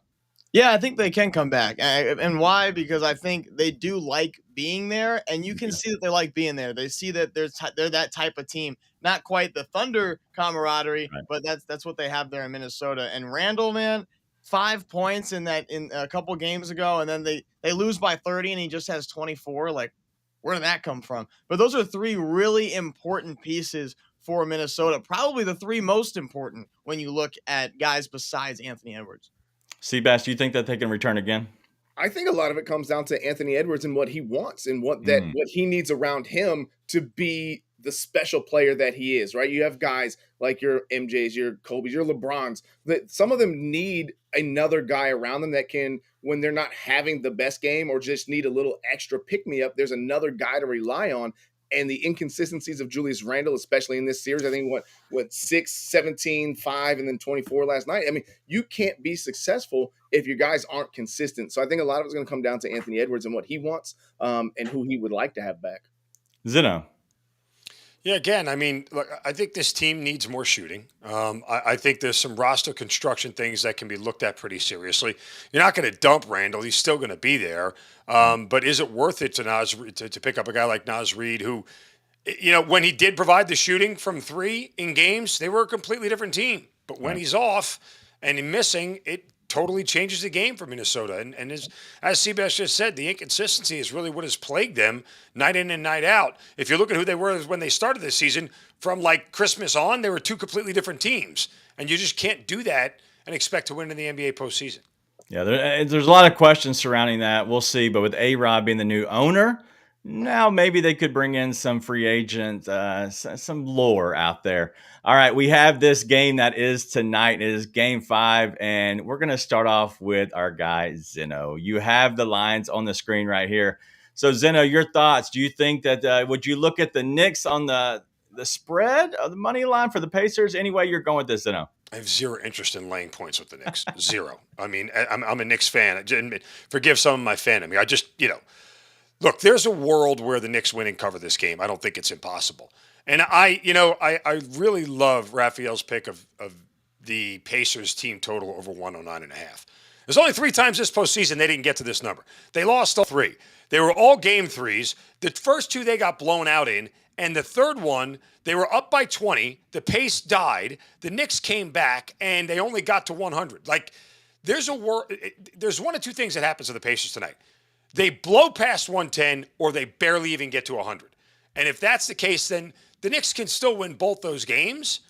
Yeah, I think they can come back. And why? Because I think they do like being there, and you can see that they like being there. They see that they're that type of team. Not quite the Thunder camaraderie, right, but that's what they have there in Minnesota. And Randall, man, 5 points in a couple games ago, and then they lose by 30, and he just has 24. Like, where did that come from? But those are 3 really important pieces for Minnesota. Probably the 3 most important when you look at guys besides Anthony Edwards. Seabass, do you think that they can return again? I think a lot of it comes down to Anthony Edwards and what he wants and what he needs around him to be the special player that he is, right? You have guys like your MJs, your Kobe's, your LeBrons, that some of them need another guy around them that can, when they're not having the best game or just need a little extra pick-me-up, there's another guy to rely on. And the inconsistencies of Julius Randle, especially in this series, I think what 6, 17, 5, and then 24 last night. I mean, you can't be successful if your guys aren't consistent. So I think a lot of it's going to come down to Anthony Edwards and what he wants and who he would like to have back. Zeno. Yeah, again, I mean, look, I think this team needs more shooting. I think there's some roster construction things that can be looked at pretty seriously. You're not going to dump Randall; he's still going to be there. But is it worth it to pick up a guy like Naz Reid, who, when he did provide the shooting from 3 in games, they were a completely different team. But when he's off and he's missing, it totally changes the game for Minnesota. And as Seabass just said, the inconsistency is really what has plagued them night in and night out. If you look at who they were when they started this season, from like Christmas on, they were two completely different teams. And you just can't do that and expect to win in the NBA postseason. Yeah, there's a lot of questions surrounding that. We'll see. But with A-Rod being the new owner, now maybe they could bring in some free agent, some lore out there. All right, we have this game that is tonight. It is Game 5, and we're going to start off with our guy, Zeno. You have the lines on the screen right here. So, Zeno, your thoughts. Do you think that would you look at the Knicks on the spread of the money line for the Pacers? Any way you're going with this, Zeno? I have zero interest in laying points with the Knicks. Zero. I mean, I'm a Knicks fan. Forgive some of my fandom. I just, look, there's a world where the Knicks win and cover this game. I don't think it's impossible. And I really love Raphael's pick of the Pacers team total over 109.5. There's only 3 times this postseason they didn't get to this number. They lost all 3. They were all game 3s. The first 2 they got blown out in, and the third one, they were up by 20. The pace died. The Knicks came back, and they only got to 100. Like, there's one of 2 things that happens to the Pacers tonight. They blow past 110, or they barely even get to 100. And if that's the case, then the Knicks can still win both those games.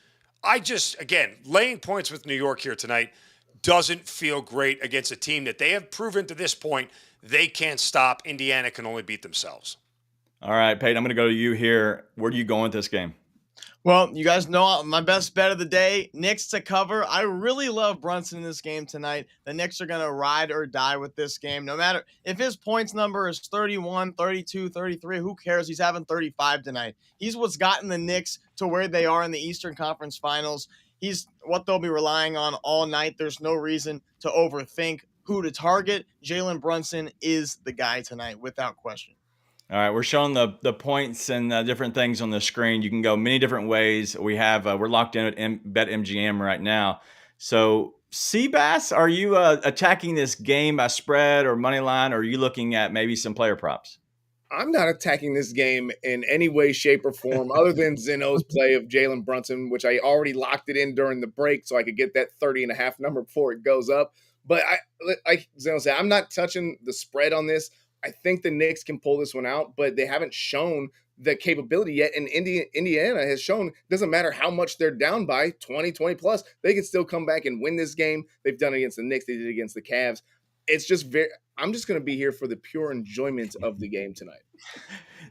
Again, laying points with New York here tonight doesn't feel great against a team that they have proven to this point they can't stop. Indiana can only beat themselves. All right, Peyton, I'm going to go to you here. Where do you go with this game? Well, you guys know my best bet of the day, Knicks to cover. I really love Brunson in this game tonight. The Knicks are going to ride or die with this game. No matter if his points number is 31, 32, 33, who cares? He's having 35 tonight. He's what's gotten the Knicks to where they are in the Eastern Conference Finals. He's what they'll be relying on all night. There's no reason to overthink who to target. Jalen Brunson is the guy tonight, without question. All right, we're showing the points and different things on the screen. You can go many different ways. We have we're locked in at BetMGM right now. So, Seabass, are you attacking this game by spread or money line, or are you looking at maybe some player props? I'm not attacking this game in any way, shape, or form other than Zeno's play of Jalen Brunson, which I already locked it in during the break so I could get that 30.5 number before it goes up. But like Zeno said, I'm not touching the spread on this. I think the Knicks can pull this one out, but they haven't shown the capability yet. And Indiana has shown, doesn't matter how much they're down by, 20 plus, they can still come back and win this game. They've done it against the Knicks. They did it against the Cavs. It's just I'm just going to be here for the pure enjoyment of the game tonight.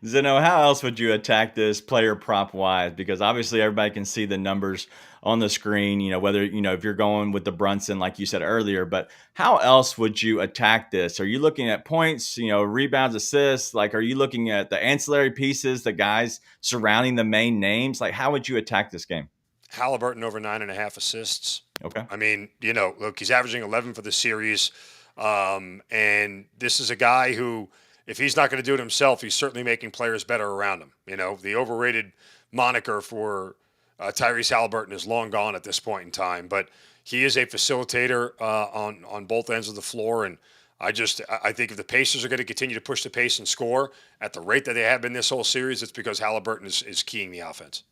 Zeno, how else would you attack this player prop wise? Because obviously everybody can see the numbers on the screen, whether, if you're going with the Brunson, like you said earlier, but how else would you attack this? Are you looking at points, rebounds, assists? Like, are you looking at the ancillary pieces, the guys surrounding the main names? Like, how would you attack this game? Halliburton over 9.5 assists. Okay. I mean, look, he's averaging 11 for the series. And this is a guy who, if he's not going to do it himself, he's certainly making players better around him. The overrated moniker for Tyrese Halliburton is long gone at this point in time, but he is a facilitator on both ends of the floor. And I think if the Pacers are going to continue to push the pace and score at the rate that they have been this whole series, it's because Halliburton is keying the offense.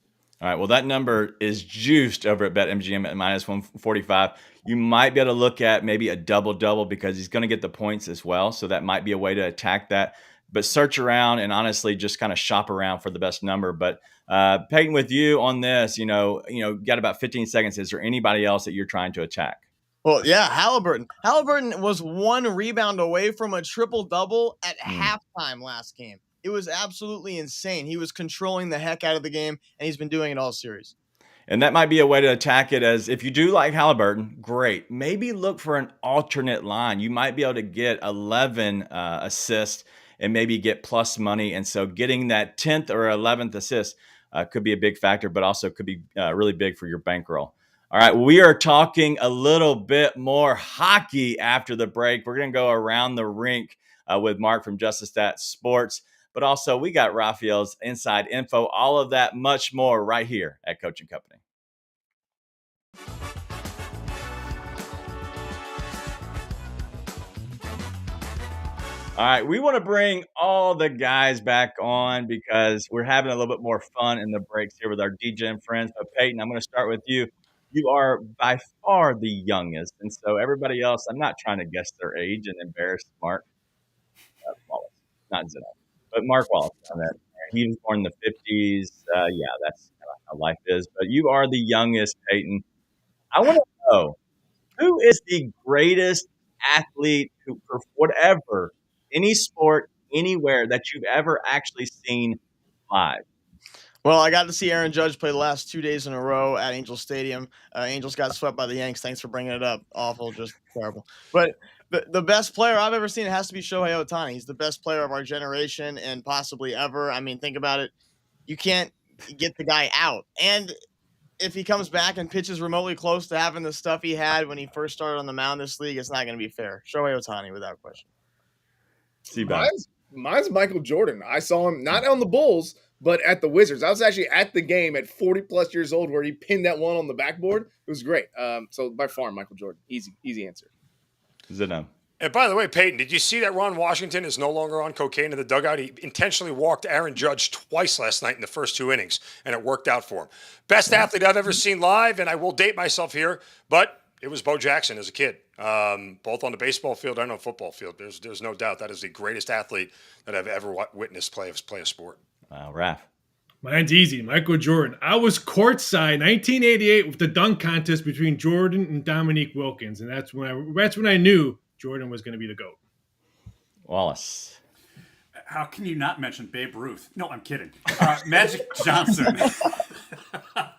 All right. Well, that number is juiced over at BetMGM at minus 145. You might be able to look at maybe a double-double because he's going to get the points as well. So that might be a way to attack that. But search around and honestly just kind of shop around for the best number. But Peyton, with you on this, got about 15 seconds. Is there anybody else that you're trying to attack? Well, yeah, Halliburton. Halliburton was 1 rebound away from a triple-double at halftime last game. It was absolutely insane. He was controlling the heck out of the game, and he's been doing it all series. And that might be a way to attack it as if you do like Halliburton, great. Maybe look for an alternate line. You might be able to get 11 assists and maybe get plus money. And so getting that 10th or 11th assist could be a big factor, but also could be really big for your bankroll. All right, we are talking a little bit more hockey after the break. We're going to go around the rink with Mark from Justice Stat Sports. But also, we got Raphael's inside info, all of that, much more right here at Coaching Company. All right, we want to bring all the guys back on because we're having a little bit more fun in the breaks here with our DJ friends. But Peyton, I'm going to start with you. you are by far the youngest. And so everybody else, I'm not trying to guess their age and embarrass Mark Wallace, not Zeno, but Mark Wallace on that. He was born in the 50s. Yeah, that's kind of how life is. But you are the youngest, Peyton. I want to know, who is the greatest athlete who, for whatever, any sport, anywhere that you've ever actually seen live? Well, I got to see Aaron Judge play the last 2 days in a row at Angel Stadium. Angels got swept by the Yanks. Thanks for bringing it up. Awful, just terrible. But the best player I've ever seen has to be Shohei Ohtani. He's the best player of our generation and possibly ever. I mean, think about it. You can't get the guy out. And if he comes back and pitches remotely close to having the stuff he had when he first started on the mound this league, it's not going to be fair. Shohei Ohtani, without question. Mine's Michael Jordan. I saw him not on the Bulls, but at the Wizards. I was actually at the game at 40 plus years old where he pinned that one on the backboard. It was great. So by far, Michael Jordan. Easy answer. Zeno. And by the way, Peyton, did you see that Ron Washington is no longer on cocaine in the dugout? He intentionally walked Aaron Judge twice last night in the first 2 innings, and it worked out for him. Best athlete I've ever seen live, and I will date myself here, but it was Bo Jackson as a kid, both on the baseball field and on the football field. There's no doubt that is the greatest athlete that I've ever witnessed play a sport. Wow, Raph. Mine's easy. Michael Jordan. I was courtside 1988 with the dunk contest between Jordan and Dominique Wilkins, and that's when I knew Jordan was going to be the GOAT. Wallace. How can you not mention Babe Ruth? No, I'm kidding. Magic Johnson. That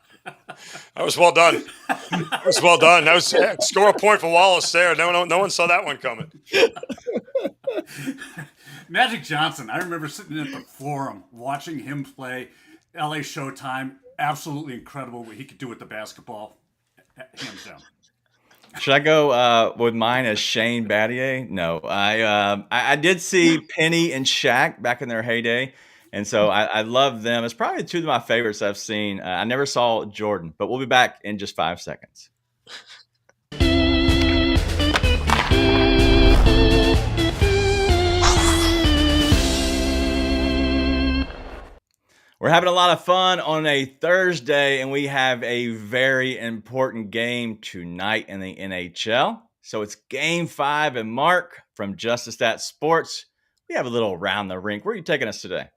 was well done. That was well done. That was score a point for Wallace there. No one saw that one coming. Magic Johnson. I remember sitting at the Forum watching him play LA Showtime. Absolutely incredible what he could do with the basketball. Hands down. Should I go with mine as Shane Battier? No, I did see Penny and Shaq back in their heyday, and so I love them. It's probably two of my favorites I've seen. I never saw Jordan, but we'll be back in just 5 seconds. We're having a lot of fun on a Thursday, and we have a very important game tonight in the NHL. So it's Game 5, and Mark from Justice That Sports, we have a little around the rink. Where are you taking us today?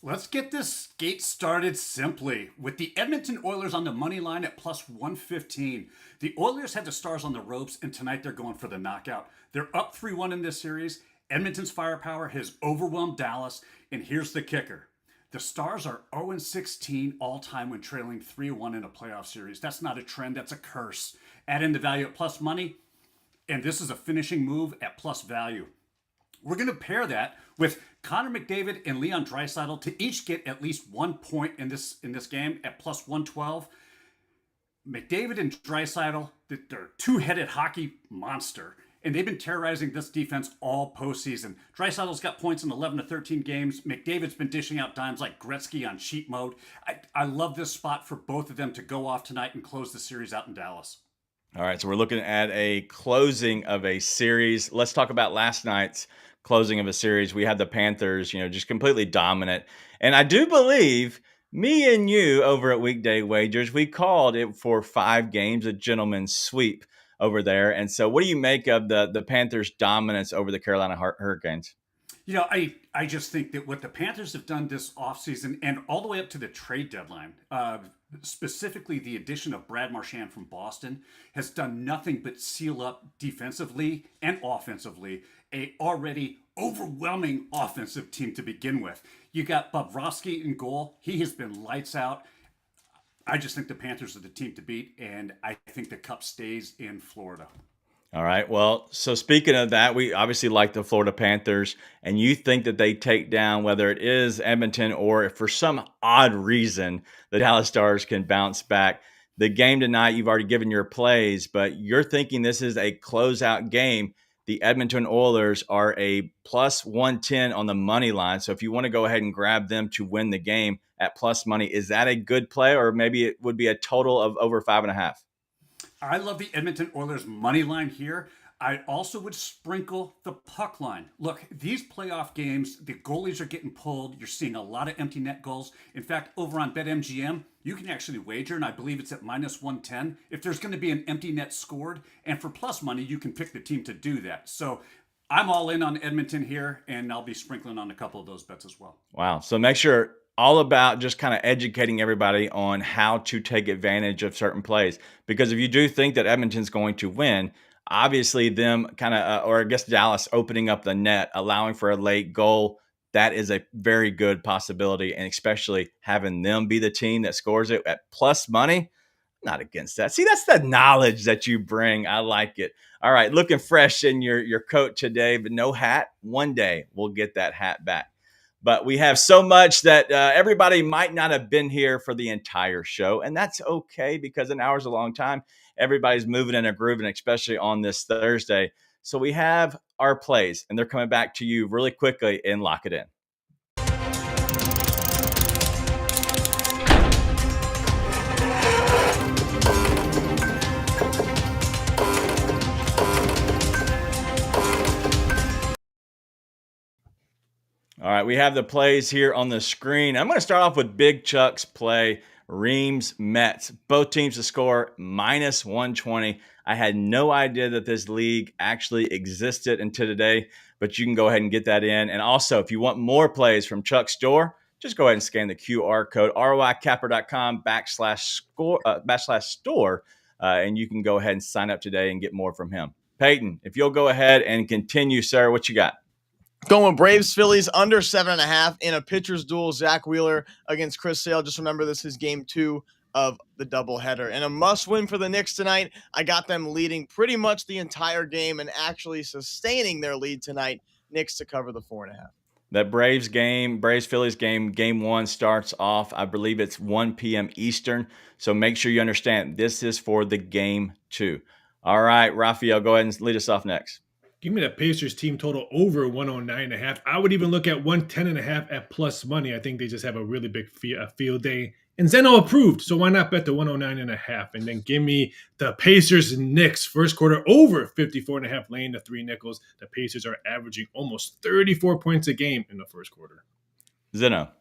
Let's get this skate started simply with the Edmonton Oilers on the money line at plus 115. The Oilers had the Stars on the ropes, and tonight they're going for the knockout. They're up 3-1 in this series. Edmonton's firepower has overwhelmed Dallas, and here's the kicker. The Stars are 0-16 all-time when trailing 3-1 in a playoff series. That's not a trend, that's a curse. Add in the value at plus money, and this is a finishing move at plus value. We're going to pair that with Connor McDavid and Leon Draisaitl to each get at least 1 point in this game at plus 112. McDavid and Draisaitl, they're a two-headed hockey monster, and they've been terrorizing this defense all postseason. Draisaitl's got points in 11 to 13 games. McDavid's been dishing out dimes like Gretzky on cheat mode. I love this spot for both of them to go off tonight and close the series out in Dallas. All right, so we're looking at a closing of a series. Let's talk about last night's closing of a series. We had the Panthers, just completely dominant. And I do believe me and you over at Weekday Wagers, we called it for 5 games, a gentleman's sweep over there. And so what do you make of the Panthers' dominance over the Carolina Hurricanes? I just think that what the Panthers have done this offseason and all the way up to the trade deadline, specifically the addition of Brad Marchand from Boston, has done nothing but seal up defensively and offensively a already overwhelming offensive team to begin with. You got Bobrovsky in goal. He has been lights out. I just think the Panthers are the team to beat, and I think the Cup stays in Florida. All right. Well, so speaking of that, we obviously like the Florida Panthers, and you think that they take down whether it is Edmonton or if for some odd reason the Dallas Stars can bounce back. The game tonight, you've already given your plays, but you're thinking this is a closeout game. The Edmonton Oilers are a plus 110 on the money line. So if you want to go ahead and grab them to win the game at plus money, is that a good play, or maybe it would be a total of over 5.5? I love the Edmonton Oilers money line here. I also would sprinkle the puck line. Look, these playoff games, the goalies are getting pulled. You're seeing a lot of empty net goals. In fact, over on BetMGM, you can actually wager, and I believe it's at -110, if there's going to be an empty net scored. And for plus money, you can pick the team to do that. So I'm all in on Edmonton here, and I'll be sprinkling on a couple of those bets as well. Wow. So make sure all about just kind of educating everybody on how to take advantage of certain plays. Because if you do think that Edmonton's going to win, obviously them kind of, or I guess Dallas opening up the net, allowing for a late goal, that is a very good possibility. And especially having them be the team that scores it at plus money, not against that. See, that's the knowledge that you bring. I like it. All right, looking fresh in your coat today, but no hat. One day we'll get that hat back. But we have so much that everybody might not have been here for the entire show. And that's okay because an hour's a long time. Everybody's moving and grooving, especially on this Thursday. So we have our plays, and they're coming back to you really quickly and lock it in. All right, we have the plays here on the screen. I'm going to start off with Big Chuck's play, Reims Mets. Both teams to score -120. I had no idea that this league actually existed until today, but you can go ahead and get that in. And also, if you want more plays from Chuck's store, just go ahead and scan the QR code, roicapper.com/store, and you can go ahead and sign up today and get more from him. Peyton, if you'll go ahead and continue, sir, what you got? Going Braves, Phillies under 7.5 in a pitcher's duel. Zach Wheeler against Chris Sale. Just remember, this is game 2 of the doubleheader. And a must-win for the Knicks tonight. I got them leading pretty much the entire game and actually sustaining their lead tonight. Knicks to cover the 4.5. That Braves-Phillies game, game 1 starts off, I believe it's 1 p.m. Eastern. So make sure you understand this is for the game 2. All right, Raphael, go ahead and lead us off next. Give me the Pacers team total over 109.5. I would even look at 110.5 at plus money. I think they just have a really big field day. And Zeno approved, so why not bet the 109.5? And then give me the Pacers Knicks first quarter over 54.5, laying the 3 nickels. The Pacers are averaging almost 34 points a game in the first quarter. Zeno.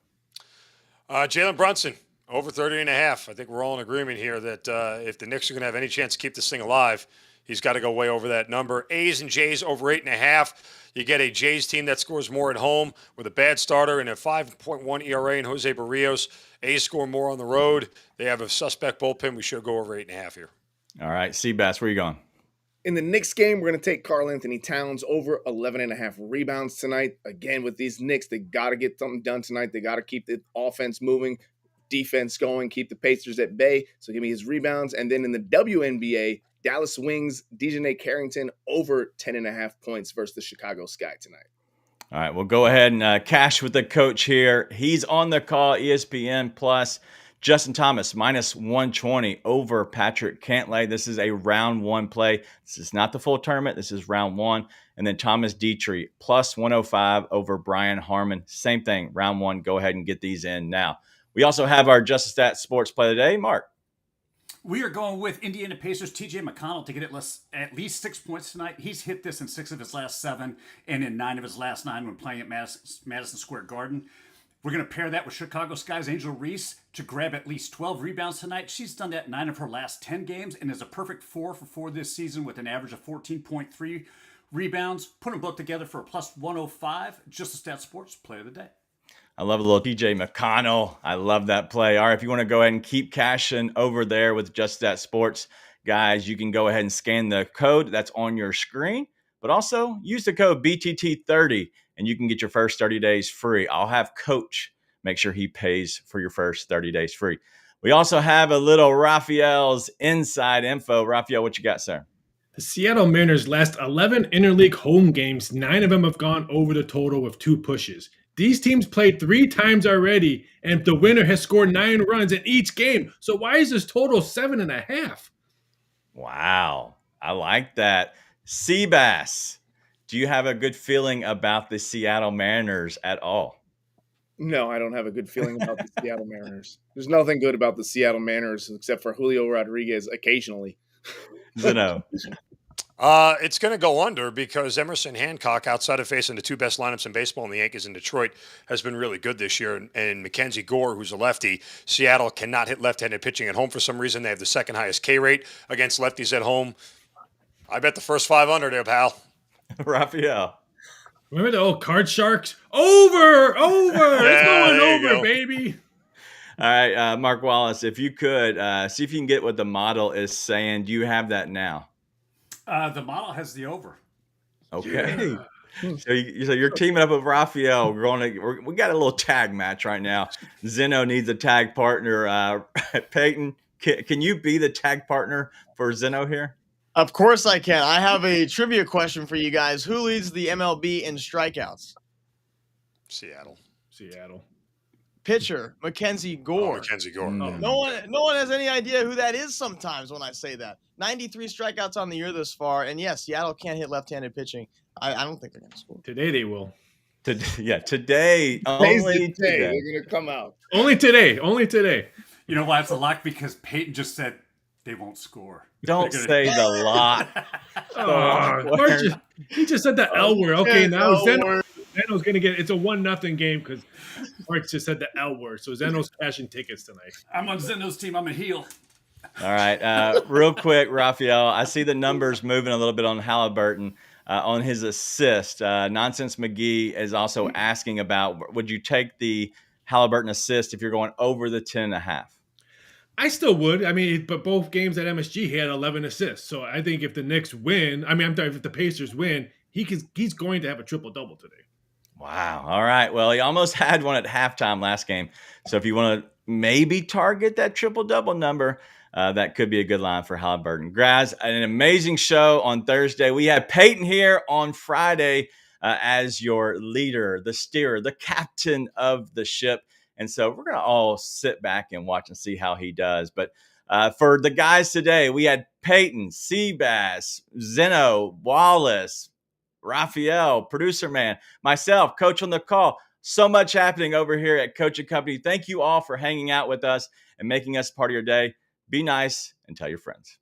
Jalen Brunson over 30.5. I think we're all in agreement here that if the Knicks are going to have any chance to keep this thing alive, he's got to go way over that number. A's and J's over 8.5. You get a Jays team that scores more at home with a bad starter and a 5.1 ERA in Jose Barrios. A's score more on the road. They have a suspect bullpen. We should go over 8.5 here. All right, Seabass, where are you going? In the Knicks game, we're going to take Karl-Anthony Towns over 11.5 rebounds tonight. Again, with these Knicks, they got to get something done tonight. They got to keep the offense moving, defense going, keep the Pacers at bay. So give me his rebounds. And then in the WNBA, Dallas Wings, Dejanay Carrington over 10.5 points versus the Chicago Sky tonight. All right, we'll go ahead and cash with the coach here. He's on the call, ESPN Plus. Justin Thomas, -120 over Patrick Cantlay. This is a round 1 play. This is not the full tournament. This is round 1. And then Thomas Dietrich, +105 over Brian Harmon. Same thing, round 1. Go ahead and get these in now. We also have our Just Stat Sports Play of the Day. Mark. We are going with Indiana Pacers TJ McConnell to get at least 6 points tonight. He's hit this in 6 of his last 7 and in 9 of his last 9 when playing at Madison Square Garden. We're going to pair that with Chicago Sky's Angel Reese to grab at least 12 rebounds tonight. She's done that in 9 of her last 10 games and is a perfect 4 for 4 this season with an average of 14.3 rebounds. Put them both together for a +105. Just a Stat Sports Play of the Day. I love a little TJ McConnell. I love that play. All right, if you want to go ahead and keep cashing over there with Just That Sports, guys, you can go ahead and scan the code that's on your screen, but also use the code BTT30 and you can get your first 30 days free. I'll have Coach make sure he pays for your first 30 days free. We also have a little Raphael's inside info. Raphael, what you got, sir? The Seattle Mariners' last 11 interleague home games, 9 of them have gone over the total with 2 pushes. These teams played 3 times already, and the winner has scored 9 runs in each game. So why is this total 7.5? Wow, I like that. Seabass, do you have a good feeling about the Seattle Mariners at all? No, I don't have a good feeling about the Seattle Mariners. There's nothing good about the Seattle Mariners except for Julio Rodriguez occasionally. Zeno. It's going to go under because Emerson Hancock, outside of facing the two best lineups in baseball in the Yankees and Detroit, has been really good this year. And Mackenzie Gore, who's a lefty, Seattle cannot hit left-handed pitching at home for some reason. They have the second highest K rate against lefties at home. I bet the first 5 under there, pal. Raphael. Remember the old card sharks? Over! It's going over, baby. All right, Mark Wallace, if you could, see if you can get what the model is saying. Do you have that now? The model has the over. Okay. Yeah. So you're teaming up with Raphael. We got a little tag match right now. Zeno needs a tag partner. Peyton, can you be the tag partner for Zeno here? Of course I can. I have a trivia question for you guys. Who leads the MLB in strikeouts? Seattle. Pitcher, Mackenzie Gore. Mackenzie Gore. No one has any idea who that is sometimes when I say that. 93 strikeouts on the year this far. And yes, Seattle can't hit left-handed pitching. I don't think they're going to score. Today they will. Today. Only today. They're going to come out. Only today. You know why it's a lock? Because Peyton just said they won't score. Don't say the lock. He just said the L word. Okay, now Zeno's going to get – it's a 1-0 game because Mark just said the L word. So Zeno's cashing tickets tonight. I'm on Zeno's team. I'm a heel. All right. Real quick, Raphael, I see the numbers moving a little bit on Halliburton on his assist. Nonsense McGee is also asking about, would you take the Halliburton assist if you're going over the 10.5? I still would. I mean, but both games at MSG, he had 11 assists. So I think if the Knicks win, if the Pacers win, he's going to have a triple-double today. Wow. All right. Well, he almost had one at halftime last game. So if you want to maybe target that triple-double number, that could be a good line for Halliburton. Guys, an amazing show on Thursday. We had Peyton here on Friday as your leader, the steerer, the captain of the ship. And so we're going to all sit back and watch and see how he does. But for the guys today, we had Peyton, Seabass, Zeno, Wallace, Raphael, producer man, myself, coach on the call. So much happening over here at Coaching Company. Thank you all for hanging out with us and making us part of your day. Be nice and tell your friends.